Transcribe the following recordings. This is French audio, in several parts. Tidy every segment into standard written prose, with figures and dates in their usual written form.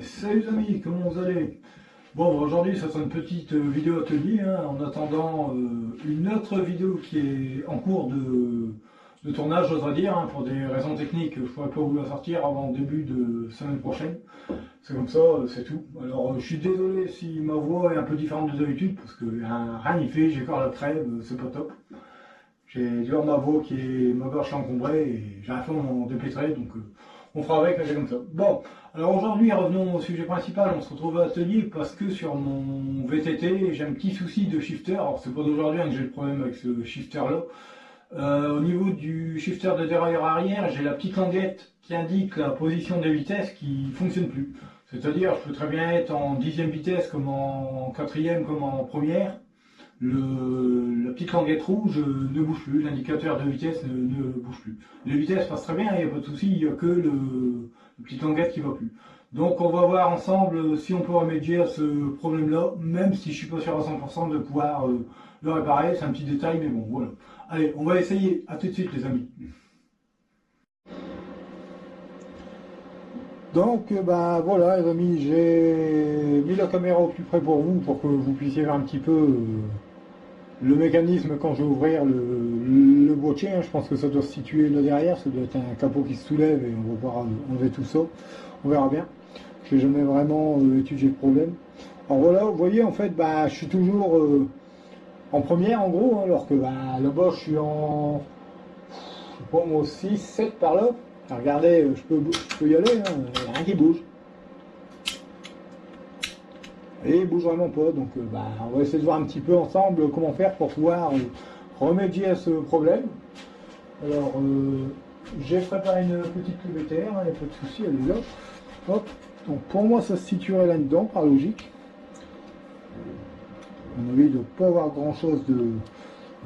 Salut les amis, comment vous allez? Bon, aujourd'hui, ça sera une petite vidéo atelier, hein, en attendant une autre vidéo qui est en cours de tournage, j'oserais dire, hein, pour des raisons techniques, je ne pourrais pas vous la sortir avant le début de semaine prochaine. C'est comme ça, c'est tout. Alors, je suis désolé si ma voix est un peu différente de d'habitude, parce que rien n'y fait, j'ai encore la crève, c'est pas top. J'ai dû avoir ma gorge est encombrée et j'ai un peu m'en dépêtrer, donc on fera avec, c'est comme ça. Bon, alors aujourd'hui, revenons au sujet principal. On se retrouve à l'atelier parce que sur mon VTT, j'ai un petit souci de shifter. Alors, c'est pas d'aujourd'hui hein, que j'ai le problème avec ce shifter-là. Au niveau du shifter de dérailleur arrière, j'ai la petite languette qui indique la position des vitesses qui fonctionne plus. C'est-à-dire, je peux très bien être en 10e vitesse comme en 4e comme en première. La petite languette rouge ne bouge plus, l'indicateur de vitesse ne bouge plus. Les vitesses passent très bien, il n'y a pas de souci, il n'y a que le petite languette qui ne va plus. Donc on va voir ensemble si on peut remédier à ce problème-là, même si je suis pas sûr à 100% de pouvoir le réparer, c'est un petit détail, mais bon, voilà. Allez, on va essayer, à tout de suite les amis. Donc ben voilà les amis, j'ai mis la caméra au plus près pour que vous puissiez voir un petit peu le mécanisme quand je vais ouvrir le boîtier. Hein. Je pense que ça doit se situer là derrière, ça doit être un capot qui se soulève et on va pouvoir enlever tout ça, on verra bien. Je n'ai jamais vraiment étudié le problème. Alors voilà, vous voyez en fait bah, je suis toujours en première en gros, hein, alors que bah, là-bas je suis en je sais pas moi 6, 7 par là. Alors, regardez, je peux y aller, hein, il n'y a rien qui bouge. Et il bouge vraiment pas, donc bah, on va essayer de voir un petit peu ensemble comment faire pour pouvoir remédier à ce problème. Alors j'ai préparé une petite cuvetière, il n'y a pas de souci, elle est là. Hop. Donc pour moi ça se situerait là-dedans par logique. À mon avis il ne doit pas avoir grand chose de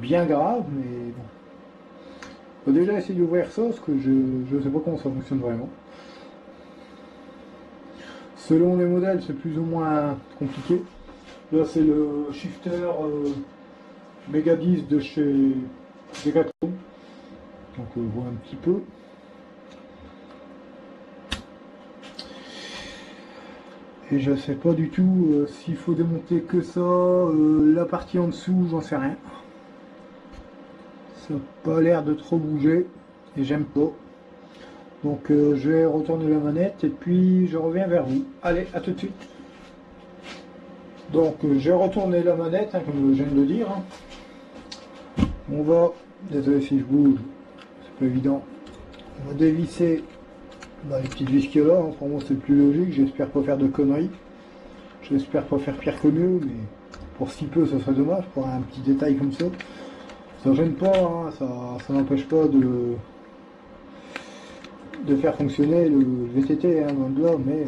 bien grave, mais bon. On va déjà essayer d'ouvrir ça parce que je ne sais pas comment ça fonctionne vraiment. Selon les modèles c'est plus ou moins compliqué. Là c'est le shifter Mega 10 de chez Decathlon. Donc on voit un petit peu. Et je sais pas du tout s'il faut démonter que ça, la partie en dessous, j'en sais rien. Ça n'a pas l'air de trop bouger et j'aime pas. Donc je vais retourner la manette et puis je reviens vers vous. Allez, à tout de suite. Donc j'ai retourné la manette, hein, comme je viens de le dire. Hein. On va, désolé si je bouge, c'est pas évident. On va dévisser les petites vis qu'il y a là. Hein. Pour moi c'est plus logique, j'espère pas faire de conneries. J'espère pas faire pire que mieux, mais pour si peu, ça serait dommage pour un petit détail comme ça. Ça gêne pas, hein, ça n'empêche pas de faire fonctionner le VTT, hein, loin de là, mais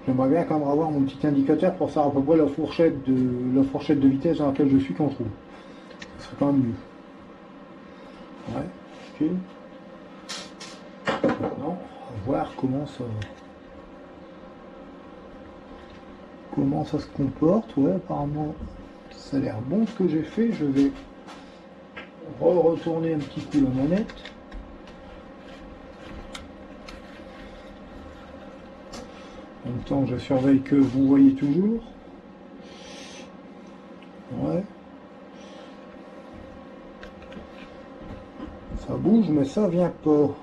j'aimerais bien quand même avoir mon petit indicateur pour savoir à peu près la fourchette de vitesse dans laquelle je suis quand je roule. Ce serait quand même mieux. Ouais, ok. Maintenant, on va voir comment ça se comporte. Ouais, apparemment ça a l'air bon ce que j'ai fait. Je vais retourner un petit coup la manette. En même temps je surveille que vous voyez toujours. Ouais, ça bouge mais ça vient pas.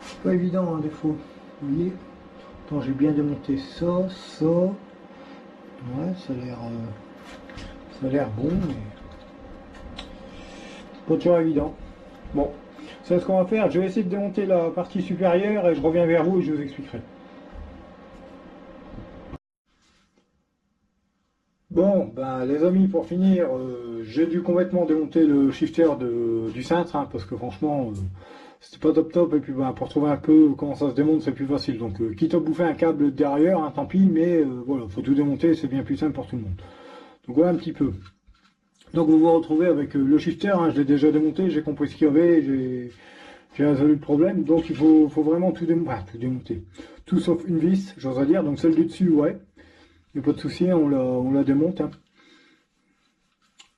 C'est pas évident hein, des fois, vous voyez. Attends, j'ai bien démonté ça. Ouais, ça a l'air bon, mais pas toujours évident. Bon, c'est ce qu'on va faire. Je vais essayer de démonter la partie supérieure et je reviens vers vous et je vous expliquerai. Bon, ben les amis, pour finir, j'ai dû complètement démonter le shifter du cintre, hein, parce que franchement, c'était pas top top, et puis ben, pour trouver un peu comment ça se démonte, c'est plus facile. Donc, quitte à bouffer un câble derrière, hein, tant pis, mais voilà, faut tout démonter, c'est bien plus simple pour tout le monde. Donc voilà un petit peu. Donc vous vous retrouvez avec le shifter, hein, je l'ai déjà démonté, j'ai compris ce qu'il y avait, j'ai résolu le problème, donc il faut vraiment tout démonter, enfin, tout démonter. Tout sauf une vis, j'oserais dire, donc celle du dessus, ouais. Il n'y a pas de souci, on la démonte. Hein.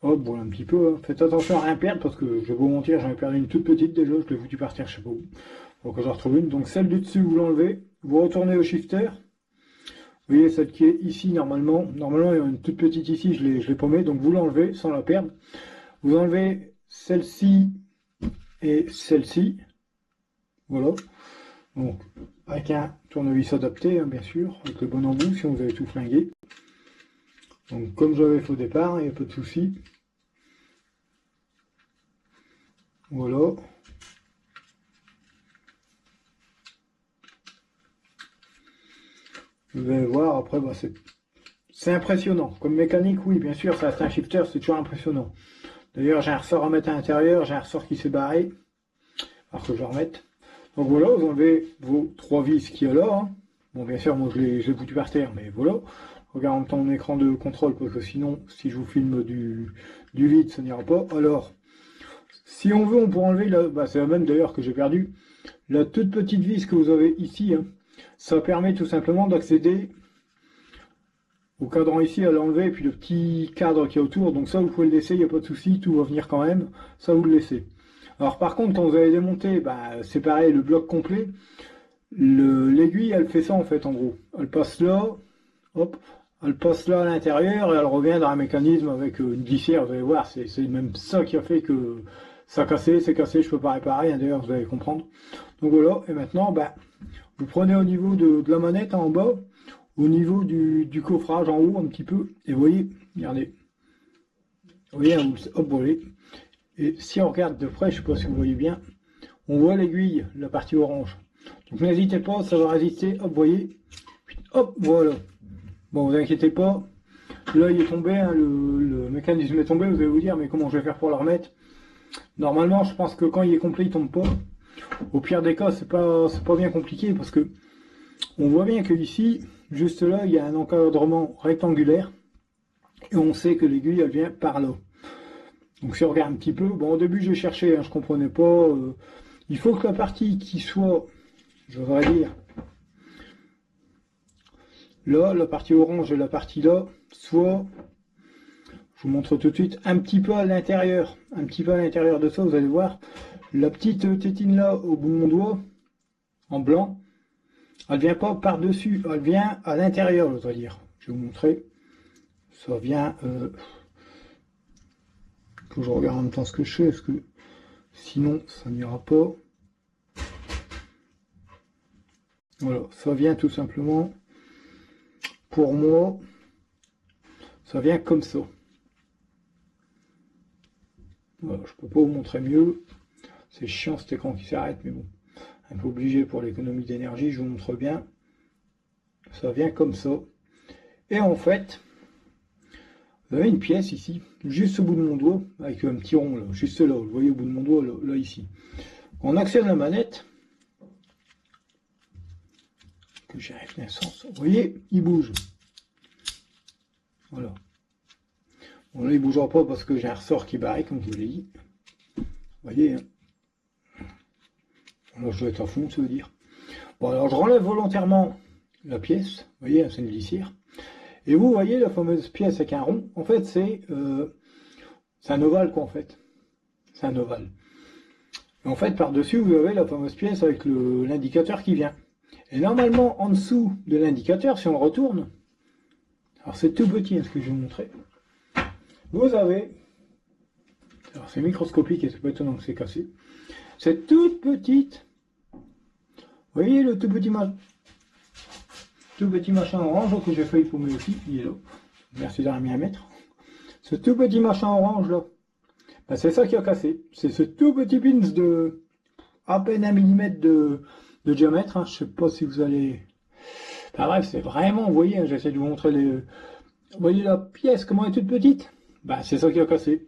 Hop, voilà un petit peu. Hein. Faites attention à rien perdre parce que je vais vous mentir, j'en ai perdu une toute petite déjà, je l'ai foutu partir, je sais pas où. Donc j'en retrouve une. Donc celle du dessus, vous l'enlevez, vous retournez au shifter. Vous voyez celle qui est ici normalement. Normalement il y a une toute petite ici, je l'ai paumée, donc vous l'enlevez sans la perdre. Vous enlevez celle-ci et celle-ci. Voilà. Donc avec un tournevis adapté, hein, bien sûr, avec le bon embout si vous avez tout flingué. Donc comme j'avais fait au départ, il n'y a pas de souci. Voilà. Vous allez voir, après, bah, c'est impressionnant. Comme mécanique, oui, bien sûr, ça reste un shifter, c'est toujours impressionnant. D'ailleurs, j'ai un ressort à mettre à l'intérieur, j'ai un ressort qui s'est barré. Alors que je le remette. Donc voilà, vous enlevez vos 3 vis qu'il y a là. Hein. Bon, bien sûr, moi je les foutu par terre, mais voilà. Regarde en même temps mon écran de contrôle, parce que sinon, si je vous filme du vide, ça n'ira pas. Alors, si on veut, on peut enlever, c'est la même d'ailleurs que j'ai perdu, la toute petite vis que vous avez ici. Hein. Ça permet tout simplement d'accéder au cadran ici, à l'enlever, et puis le petit cadre qui est autour. Donc ça, vous pouvez le laisser, il n'y a pas de souci, tout va venir quand même. Ça, vous le laissez. Alors par contre, quand vous allez démonter, c'est pareil, le bloc complet, l'aiguille, elle fait ça en fait, en gros. Elle passe là, hop, elle passe là à l'intérieur, et elle revient dans un mécanisme avec une glissière, vous allez voir, c'est même ça qui a fait que ça a cassé, c'est cassé, je peux pas réparer, hein, d'ailleurs, vous allez comprendre. Donc voilà, et maintenant, vous prenez au niveau de la manette en bas, au niveau du coffrage en haut un petit peu, et vous voyez, regardez, vous voyez, hop, voilà. Et si on regarde de près, je ne sais pas si vous voyez bien, on voit l'aiguille, la partie orange. Donc n'hésitez pas, ça va résister, hop, vous voyez, hop, voilà. Bon, vous inquiétez pas, là il est tombé, hein, le mécanisme est tombé, vous allez vous dire, mais comment je vais faire pour le remettre? Normalement, je pense que quand il est complet, il tombe pas. Au pire des cas, c'est pas bien compliqué, parce que on voit bien que ici, juste là, il y a un encadrement rectangulaire, et on sait que l'aiguille, elle vient par là. Donc si on regarde un petit peu, bon au début j'ai cherché, hein, je comprenais pas, il faut que la partie qui soit, je voudrais dire, là, la partie orange et la partie là, soit, je vous montre tout de suite, un petit peu à l'intérieur de ça, vous allez voir, la petite tétine là, au bout de mon doigt, en blanc, elle vient pas par-dessus, elle vient à l'intérieur, je voudrais dire. Je vais vous montrer, ça vient, que je regarde en même temps ce que je fais, parce que sinon ça n'ira pas. Voilà, ça vient tout simplement, pour moi, ça vient comme ça. Voilà, je peux pas vous montrer mieux. C'est chiant cet écran qui s'arrête, mais bon, un peu obligé pour l'économie d'énergie, je vous montre bien. Ça vient comme ça. Et en fait, vous avez une pièce ici, juste au bout de mon doigt, avec un petit rond là, juste là, vous voyez au bout de mon doigt, là ici. On accède la manette, que j'arrive d'un sens, vous voyez, il bouge. Voilà. Bon là il ne bougera pas parce que j'ai un ressort qui barre, comme je vous l'ai dit. Vous voyez, hein. Là je dois être à fond, ça veut dire. Bon alors je relève volontairement la pièce, vous voyez, c'est une glissière. Et vous voyez la fameuse pièce avec un rond, en fait c'est un ovale quoi en fait. C'est un ovale. Et en fait par-dessus vous avez la fameuse pièce avec l'indicateur qui vient. Et normalement en dessous de l'indicateur, si on le retourne, alors c'est tout petit, hein, ce que je vais vous montrer. Vous avez, alors c'est microscopique et c'est pas étonnant que c'est cassé, cette toute petite, vous voyez le tout petit machin orange que j'ai failli paumer aussi, il est là, merci d'avoir mis à mettre, ce tout petit machin orange là, c'est ça qui a cassé, c'est ce tout petit pins de à peine 1 mm de diamètre, hein. Je sais pas si vous allez, bref c'est vraiment, vous voyez, hein, j'essaie de vous montrer vous voyez la pièce comment elle est toute petite, c'est ça qui a cassé.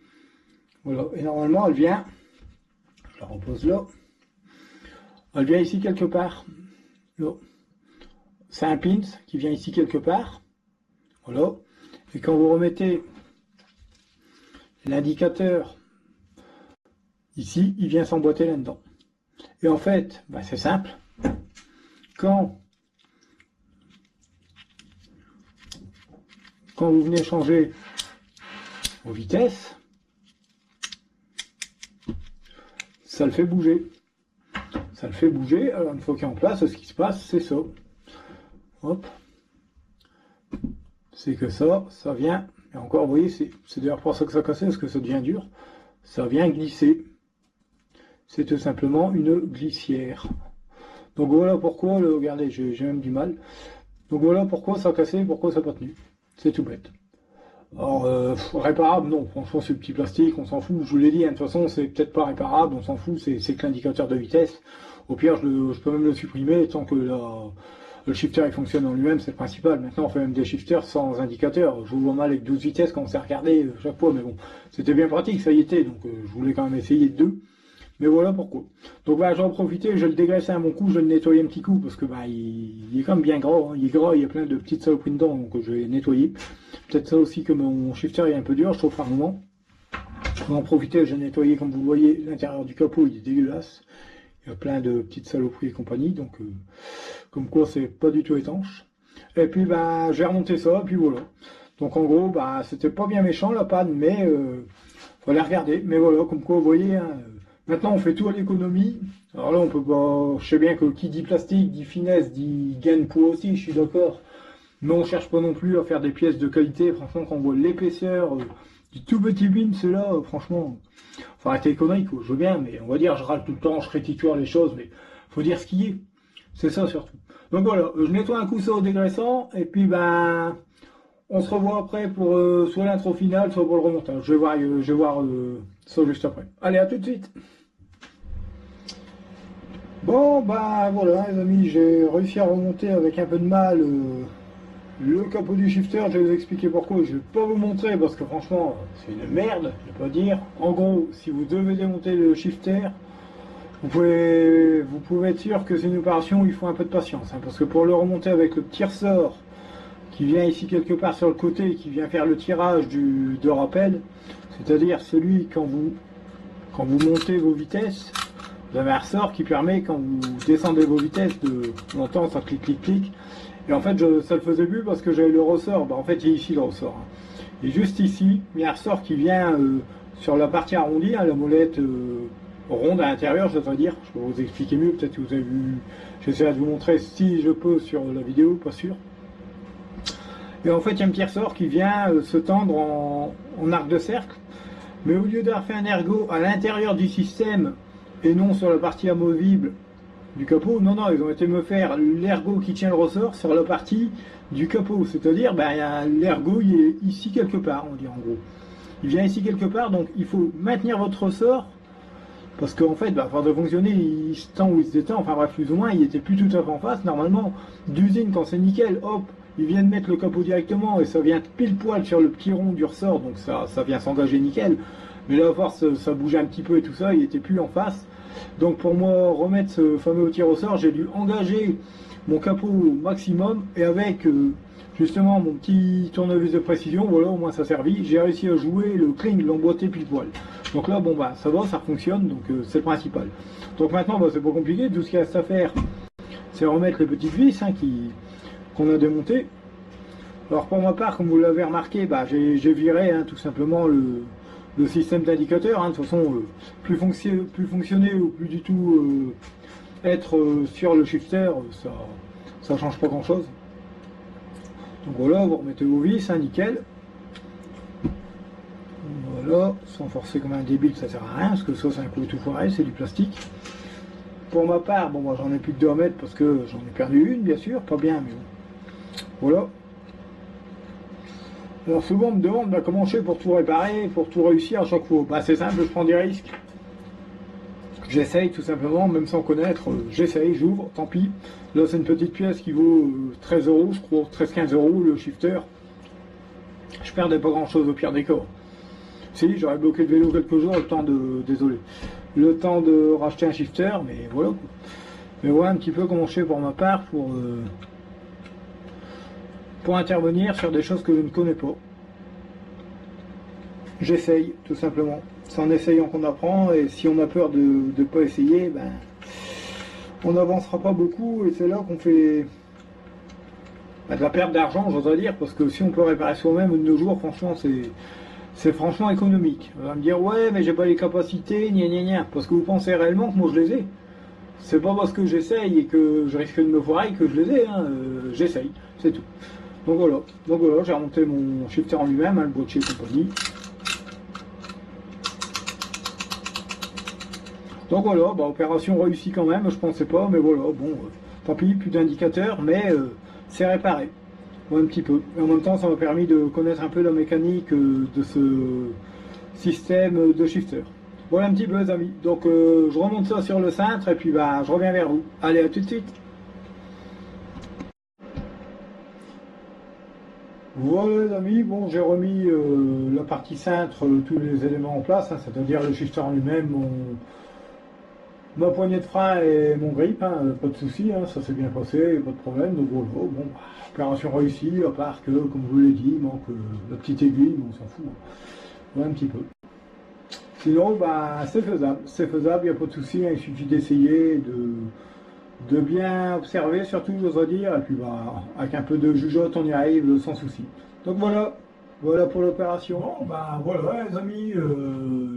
Voilà, et normalement elle vient, je la repose là, elle vient ici quelque part, là. C'est un pins qui vient ici quelque part, voilà, et quand vous remettez l'indicateur ici, il vient s'emboîter là-dedans. Et en fait, c'est simple, quand vous venez changer vos vitesses, ça le fait bouger. ça le fait bouger. Alors une fois qu'il est en place, ce qui se passe, c'est ça. Hop. C'est que ça vient, et encore, vous voyez, c'est d'ailleurs pour ça que ça cassait, parce que ça devient dur. Ça vient glisser. C'est tout simplement une glissière. Donc voilà pourquoi, regardez, j'ai même du mal. Donc voilà pourquoi ça a cassé, pourquoi ça n'a pas tenu. C'est tout bête. Alors, réparable, non, franchement c'est petit plastique, on s'en fout, je vous l'ai dit, hein, de toute façon c'est peut-être pas réparable, on s'en fout, c'est que l'indicateur de vitesse. Au pire, je peux même le supprimer tant que le shifter il fonctionne en lui-même, c'est le principal. Maintenant on fait même des shifters sans indicateur. Je vous vois mal avec 12 vitesses quand on s'est regardé chaque fois, mais bon, c'était bien pratique, ça y était, donc je voulais quand même essayer deux. Mais voilà pourquoi. Donc bah, j'en profitais, je le dégraissais à mon cou, je le nettoyais un petit coup, parce que bah, il est quand même bien gras, hein. Il est gras, il y a plein de petites saloperies dedans, donc je vais nettoyer. Peut-être ça aussi que mon shifter est un peu dur, je trouve par moment. Je vais en profiter, je vais nettoyer, comme vous le voyez, l'intérieur du capot, il est dégueulasse. Il y a plein de petites saloperies et compagnie, donc comme quoi c'est pas du tout étanche. Et puis bah, j'ai remonté ça, et puis voilà. Donc en gros, bah, c'était pas bien méchant la panne, mais fallait regarder. Mais voilà, comme quoi vous voyez, hein, maintenant on fait tout à l'économie. Alors là on peut pas. Je sais bien que qui dit plastique, dit finesse, dit gain de poids aussi, je suis d'accord. Mais on cherche pas non plus à faire des pièces de qualité. Franchement, quand on voit l'épaisseur du tout petit bin, c'est là, franchement. Faut arrêter les conneries, quoi. Je veux bien, mais on va dire, je râle tout le temps, je rétiture les choses, mais faut dire ce qui est. C'est ça surtout. Donc voilà, je nettoie un coup ça au dégraissant, et puis ben. On se revoit après pour soit l'intro finale, soit pour le remontage. Je vais voir ça juste après. Allez, à tout de suite. Bon, bah voilà, les amis, j'ai réussi à remonter avec un peu de mal le capot du shifter. Je vais vous expliquer pourquoi. Je vais pas vous montrer parce que franchement, c'est une merde, je vais pas dire. En gros, si vous devez démonter le shifter, vous pouvez être sûr que c'est une opération où il faut un peu de patience. Hein, parce que pour le remonter avec le petit ressort, qui vient ici quelque part sur le côté, qui vient faire le tirage de rappel, c'est-à-dire celui quand vous montez vos vitesses, vous avez un ressort qui permet quand vous descendez vos vitesses de l'entendre ça clic clic clic. Et en fait ça le faisait plus parce que j'avais le ressort, bah, en fait il est ici le ressort. Hein. Et juste ici, il y a un ressort qui vient sur la partie arrondie, hein, la molette ronde à l'intérieur, je dois dire. Je peux vous expliquer mieux, peut-être que vous avez vu, j'essaierai de vous montrer si je peux sur la vidéo, pas sûr. Et en fait, il y a un petit ressort qui vient se tendre en arc de cercle. Mais au lieu d'avoir fait un ergot à l'intérieur du système et non sur la partie amovible du capot, non, ils ont été me faire l'ergot qui tient le ressort sur la partie du capot. C'est-à-dire, l'ergot, il est ici quelque part, on dit en gros. Il vient ici quelque part, donc il faut maintenir votre ressort. Parce qu'en fait, avant de fonctionner, il se tend ou il se détend, enfin bref, plus ou moins, il était plus tout à fait en face. Normalement, d'usine, quand c'est nickel, hop, ils viennent mettre le capot directement et ça vient pile poil sur le petit rond du ressort, donc ça vient s'engager nickel. Mais là, à force, ça bougeait un petit peu et tout ça, il était plus en face. Donc pour moi, remettre ce fameux petit ressort, j'ai dû engager mon capot au maximum et avec justement mon petit tournevis de précision, voilà, au moins ça a servi. J'ai réussi à jouer le cling, l'emboîter pile poil. Donc là, bon bah ça va, ça fonctionne, donc c'est le principal. Donc maintenant, c'est pas compliqué, tout ce qu'il reste à faire, c'est remettre les petites vis hein, qu'on a démontées. Alors pour ma part, comme vous l'avez remarqué, j'ai viré hein, tout simplement le système d'indicateur. Hein. De toute façon, plus fonctionner ou plus du tout être sur le shifter, ça change pas grand chose. Donc voilà, vous remettez vos vis, hein, nickel. Voilà, sans forcer comme un débile, ça sert à rien, parce que ça c'est un coup tout foiré, c'est du plastique. Pour ma part, bon moi j'en ai plus de 2 à mettre parce que j'en ai perdu une, bien sûr, pas bien, mais bon. Voilà. Alors souvent on me demande comment je fais pour tout réparer, pour tout réussir à chaque fois. C'est simple, je prends des risques. J'essaye tout simplement, même sans connaître, j'essaye, j'ouvre, tant pis. Là c'est une petite pièce qui vaut 13 €, je crois, 13-15 € le shifter. Je perdais pas grand chose au pire des cas. Si, j'aurais bloqué le vélo quelques jours, le temps de racheter un shifter, mais voilà. Mais voilà un petit peu comment je fais pour ma part pour intervenir sur des choses que je ne connais pas. J'essaye, tout simplement. C'est en essayant qu'on apprend, et si on a peur de ne pas essayer, on n'avancera pas beaucoup, et c'est là qu'on fait de la perte d'argent, j'oserais dire, parce que si on peut réparer soi-même de nos jours, franchement, c'est franchement économique. On va me dire, ouais, mais j'ai pas les capacités, gna gna gna, parce que vous pensez réellement que moi je les ai. C'est pas parce que j'essaye et que je risque de me foirer que je les ai, hein. J'essaye, c'est tout. Donc voilà, j'ai remonté mon shifter en lui-même, hein, le boîtier et compagnie. Donc voilà, bah, opération réussie quand même, je pensais pas, mais voilà, bon, tant pis, plus d'indicateur, mais c'est réparé, un petit peu. Et en même temps, ça m'a permis de connaître un peu la mécanique de ce système de shifter. Voilà un petit peu les amis, donc je remonte ça sur le cintre et puis bah, je reviens vers vous. Allez, à tout de suite. Voilà les amis, bon j'ai remis la partie cintre, tous les éléments en place, hein, c'est-à-dire le shifter en lui-même, ma poignée de frein et mon grip, hein, pas de souci, hein, ça s'est bien passé, pas de problème, donc voilà, bon, bah, opération réussie, à part que, comme je vous l'ai dit, il manque la petite aiguille, mais on s'en fout, hein. Voilà un petit peu. Sinon, bah, c'est faisable, il n'y a pas de souci, hein, il suffit d'essayer, de bien observer, surtout, j'oserais dire, et puis bah, avec un peu de jugeote, on y arrive sans souci. Donc voilà, voilà pour l'opération. Bon, ben voilà, les amis,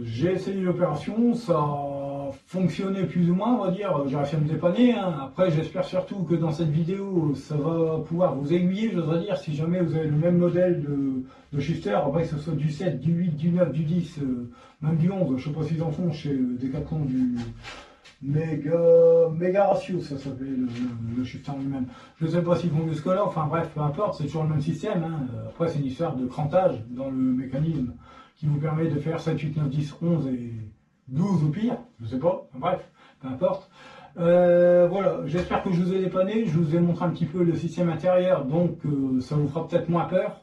j'ai essayé l'opération, ça a fonctionné plus ou moins, on va dire, j'ai réussi à me dépanner, hein. Après, j'espère surtout que dans cette vidéo, ça va pouvoir vous aiguiller, j'oserais dire, si jamais vous avez le même modèle de shifter, après que ce soit du 7, du 8, du 9, du 10, même du 11, je sais pas s'ils en font chez Decathlon du méga ratio, ça s'appelle le shifter lui-même. Je ne sais pas s'ils font jusque-là, enfin bref, peu importe, c'est toujours le même système, hein. Après, c'est une histoire de crantage dans le mécanisme qui vous permet de faire 7, 8, 9, 10, 11 et 12 ou pire, je sais pas, enfin, bref, peu importe. Voilà, j'espère que je vous ai dépanné, je vous ai montré un petit peu le système intérieur, donc ça vous fera peut-être moins peur.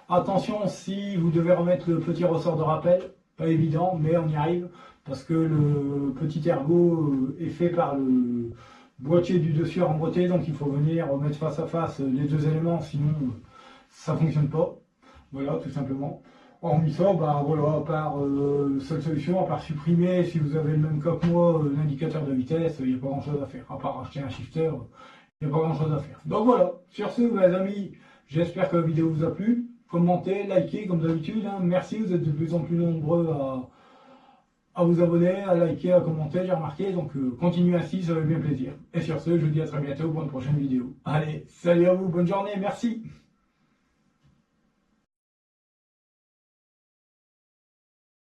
Attention, si vous devez remettre le petit ressort de rappel, pas évident, mais on y arrive, parce que le petit ergot est fait par le boîtier du dessus à remboîter, donc il faut venir mettre face à face les deux éléments, sinon ça ne fonctionne pas. Voilà, tout simplement. Hormis ça, bah voilà, à part seule solution, à part supprimer, si vous avez le même cas que moi, l'indicateur de vitesse, il n'y a pas grand chose à faire. À part acheter un shifter, il n'y a pas grand chose à faire. Donc voilà, sur ce, mes amis, j'espère que la vidéo vous a plu. Commentez, likez comme d'habitude, hein. Merci, vous êtes de plus en plus nombreux à vous abonner, à liker, à commenter, j'ai remarqué, donc continuez ainsi, ça fait bien plaisir. Et sur ce, je vous dis à très bientôt pour une prochaine vidéo. Allez, salut à vous, bonne journée, merci.